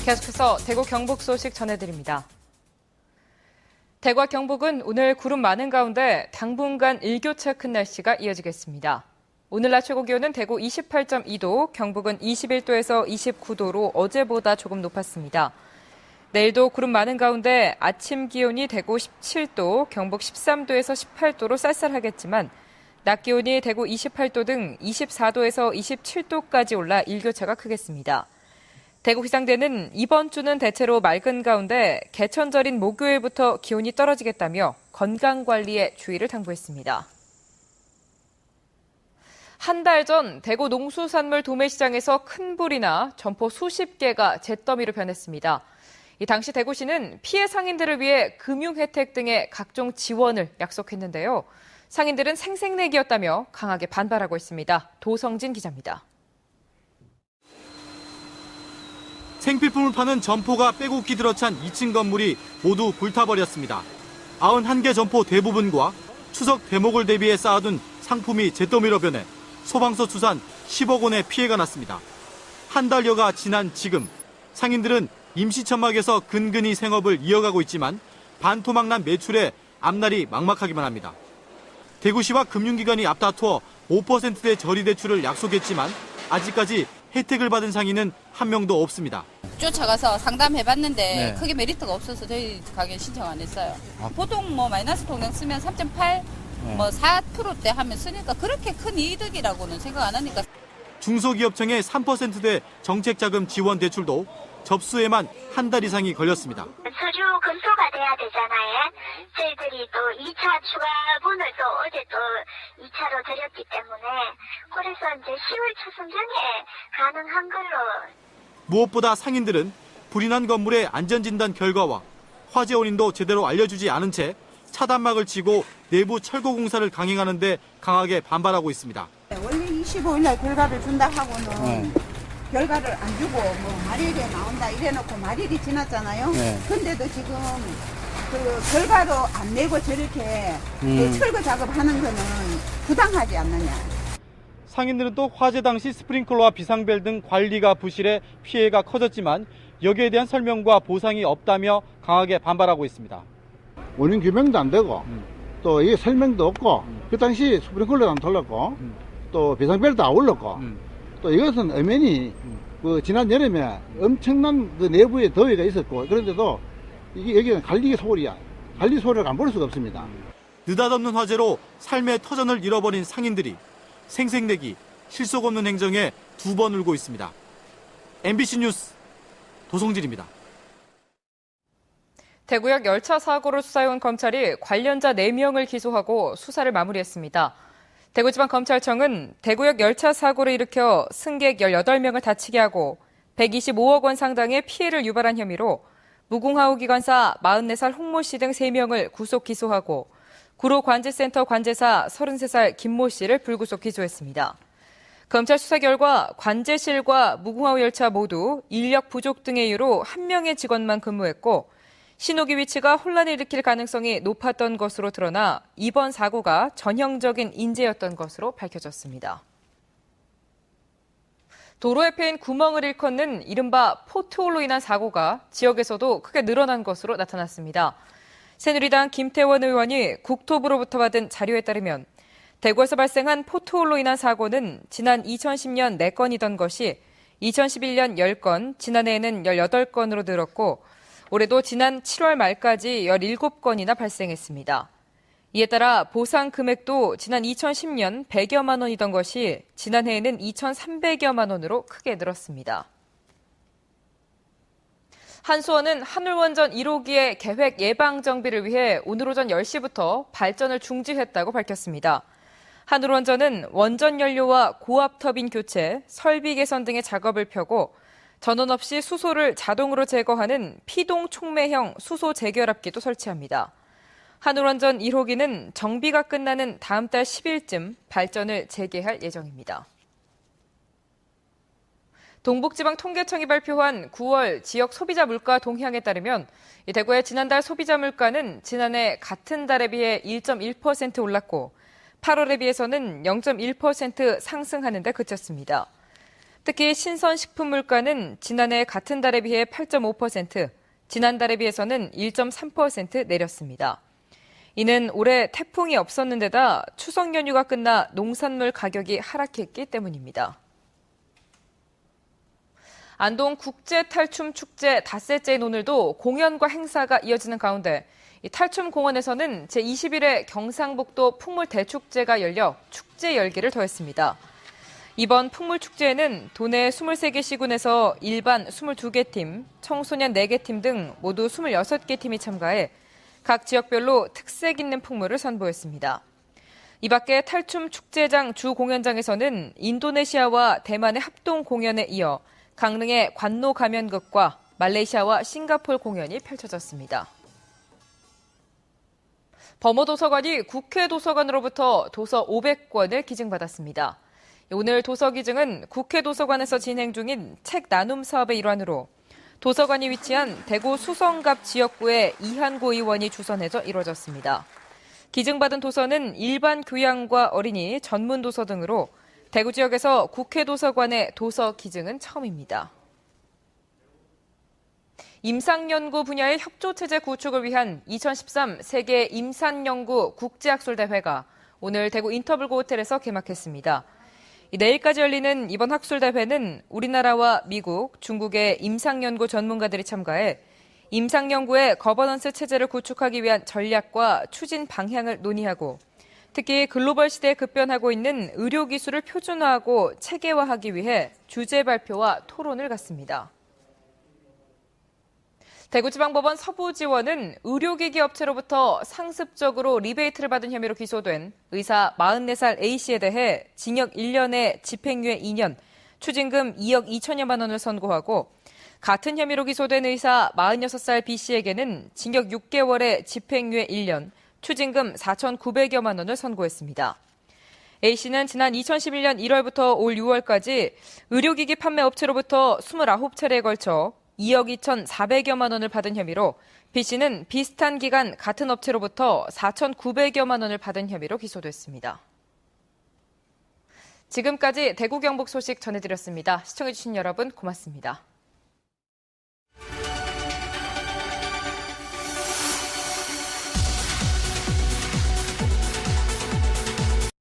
계속해서 대구 경북 소식 전해드립니다. 대구와 경북은 오늘 구름 많은 가운데 당분간 일교차 큰 날씨가 이어지겠습니다. 오늘 낮 최고 기온은 대구 28.2도, 경북은 21도에서 29도로 어제보다 조금 높았습니다. 내일도 구름 많은 가운데 아침 기온이 대구 17도, 경북 13도에서 18도로 쌀쌀하겠지만 낮 기온이 대구 28도 등 24도에서 27도까지 올라 일교차가 크겠습니다. 대구 기상대는 이번 주는 대체로 맑은 가운데 개천절인 목요일부터 기온이 떨어지겠다며 건강관리에 주의를 당부했습니다. 한 달 전 대구 농수산물 도매시장에서 큰 불이 나 점포 수십 개가 잿더미로 변했습니다. 이 당시 대구시는 피해 상인들을 위해 금융 혜택 등의 각종 지원을 약속했는데요. 상인들은 생색내기였다며 강하게 반발하고 있습니다. 도성진 기자입니다. 생필품을 파는 점포가 빼곡히 들어찬 2층 건물이 모두 불타버렸습니다. 91개 점포 대부분과 추석 대목을 대비해 쌓아둔 상품이 잿더미로 변해 소방서 추산 10억 원의 피해가 났습니다. 한 달여가 지난 지금 상인들은 임시천막에서 근근히 생업을 이어가고 있지만 반토막난 매출에 앞날이 막막하기만 합니다. 대구시와 금융기관이 앞다투어 5%대 저리대출을 약속했지만 아직까지 혜택을 받은 상인은 한 명도 없습니다. 쫓아가서 상담해봤는데 크게 메리트가 없어서 저희 가게 신청 안 했어요. 보통 마이너스 통장 쓰면 3.8, 4%대 하면 쓰니까 그렇게 큰 이득이라고는 생각 안 하니까. 중소기업청의 3%대 정책자금 지원 대출도 접수에만 한 달 이상이 걸렸습니다. 서류 검토가 돼야 되잖아요. 저희들이 또 2차 추가분을 또 어제 또 2차로 드렸기 때문에 그래서 이제 10월 초순경에 가능한 걸로. 무엇보다 상인들은 불이 난 건물의 안전진단 결과와 화재 원인도 제대로 알려주지 않은 채 차단막을 치고 내부 철거 공사를 강행하는 데 강하게 반발하고 있습니다. 원래 25일 날 결과를 준다 하고는 결과를 안 주고 말일에 나온다 이래놓고 말일이 지났잖아요. 근데도 지금 그 결과도 안 내고 저렇게 철거 작업하는 거는 부당하지 않느냐. 상인들은 또 화재 당시 스프링클러와 비상벨 등 관리가 부실해 피해가 커졌지만 여기에 대한 설명과 보상이 없다며 강하게 반발하고 있습니다. 원인 규명도 안 되고 또 이게 설명도 없고 그 당시 스프링클러도 안 돌렸고 또 비상벨도 안 올렸고 또 이것은 엄연히 그 지난 여름에 엄청난 그 내부에 더위가 있었고 그런데도 이게 여기는 관리 소홀이야. 관리 소홀을 안 볼 수가 없습니다. 느닷없는 화재로 삶의 터전을 잃어버린 상인들이 생색내기, 실속 없는 행정에 두 번 울고 있습니다. MBC 뉴스 도성진입니다. 대구역 열차 사고를 수사해온 검찰이 관련자 4명을 기소하고 수사를 마무리했습니다. 대구지방검찰청은 대구역 열차 사고를 일으켜 승객 18명을 다치게 하고 125억 원 상당의 피해를 유발한 혐의로 무궁화호 기관사 44살 홍모 씨 등 3명을 구속 기소하고 구로관제센터 관제사 33살 김모 씨를 불구속 기소했습니다. 검찰 수사 결과 관제실과 무궁화호 열차 모두 인력 부족 등의 이유로 1명의 직원만 근무했고 신호기 위치가 혼란을 일으킬 가능성이 높았던 것으로 드러나 이번 사고가 전형적인 인재였던 것으로 밝혀졌습니다. 도로에 패인 구멍을 일컫는 이른바 포트홀로 인한 사고가 지역에서도 크게 늘어난 것으로 나타났습니다. 새누리당 김태원 의원이 국토부로부터 받은 자료에 따르면 대구에서 발생한 포트홀로 인한 사고는 지난 2010년 4건이던 것이 2011년 10건, 지난해에는 18건으로 늘었고 올해도 지난 7월 말까지 17건이나 발생했습니다. 이에 따라 보상 금액도 지난 2010년 100여만 원이던 것이 지난해에는 2,300여만 원으로 크게 늘었습니다. 한수원은 한울원전 1호기의 계획 예방 정비를 위해 오늘 오전 10시부터 발전을 중지했다고 밝혔습니다. 한울원전은 원전 연료와 고압 터빈 교체, 설비 개선 등의 작업을 펴고 전원 없이 수소를 자동으로 제거하는 피동 촉매형 수소 재결합기도 설치합니다. 한울원전 1호기는 정비가 끝나는 다음 달 10일쯤 발전을 재개할 예정입니다. 동북지방통계청이 발표한 9월 지역 소비자 물가 동향에 따르면 대구의 지난달 소비자 물가는 지난해 같은 달에 비해 1.1% 올랐고 8월에 비해서는 0.1% 상승하는 데 그쳤습니다. 특히 신선식품 물가는 지난해 같은 달에 비해 8.5%, 지난달에 비해서는 1.3% 내렸습니다. 이는 올해 태풍이 없었는 데다 추석 연휴가 끝나 농산물 가격이 하락했기 때문입니다. 안동 국제탈춤축제 닷새째인 오늘도 공연과 행사가 이어지는 가운데 탈춤공원에서는 제21회 경상북도 풍물대축제가 열려 축제 열기를 더했습니다. 이번 풍물축제에는 도내 23개 시군에서 일반 22개 팀, 청소년 4개 팀 등 모두 26개 팀이 참가해 각 지역별로 특색 있는 풍물을 선보였습니다. 이 밖에 탈춤 축제장 주 공연장에서는 인도네시아와 대만의 합동 공연에 이어 강릉의 관노 가면극과 말레이시아와 싱가포르 공연이 펼쳐졌습니다. 범어도서관이 국회 도서관으로부터 도서 500권을 기증받았습니다. 오늘 도서 기증은 국회 도서관에서 진행 중인 책 나눔 사업의 일환으로 도서관이 위치한 대구 수성갑 지역구의 이한고 의원이 주선해서 이루어졌습니다. 기증받은 도서는 일반 교양과 어린이, 전문 도서 등으로 대구 지역에서 국회 도서관의 도서 기증은 처음입니다. 임상연구 분야의 협조체제 구축을 위한 2013 세계 임산연구 국제학술대회가 오늘 대구 인터블고 호텔에서 개막했습니다. 내일까지 열리는 이번 학술대회는 우리나라와 미국, 중국의 임상연구 전문가들이 참가해 임상연구의 거버넌스 체제를 구축하기 위한 전략과 추진 방향을 논의하고 특히 글로벌 시대에 급변하고 있는 의료기술을 표준화하고 체계화하기 위해 주제 발표와 토론을 갖습니다. 대구지방법원 서부지원은 의료기기 업체로부터 상습적으로 리베이트를 받은 혐의로 기소된 의사 44살 A씨에 대해 징역 1년에 집행유예 2년, 추징금 2억 2천여만 원을 선고하고 같은 혐의로 기소된 의사 46살 B씨에게는 징역 6개월에 집행유예 1년, 추징금 4,900여만 원을 선고했습니다. A씨는 지난 2011년 1월부터 올 6월까지 의료기기 판매 업체로부터 29차례에 걸쳐 2억 2,400여만 원을 받은 혐의로 B씨는 비슷한 기간 같은 업체로부터 4,900여만 원을 받은 혐의로 기소됐습니다. 지금까지 대구 경북 소식 전해드렸습니다. 시청해주신 여러분 고맙습니다.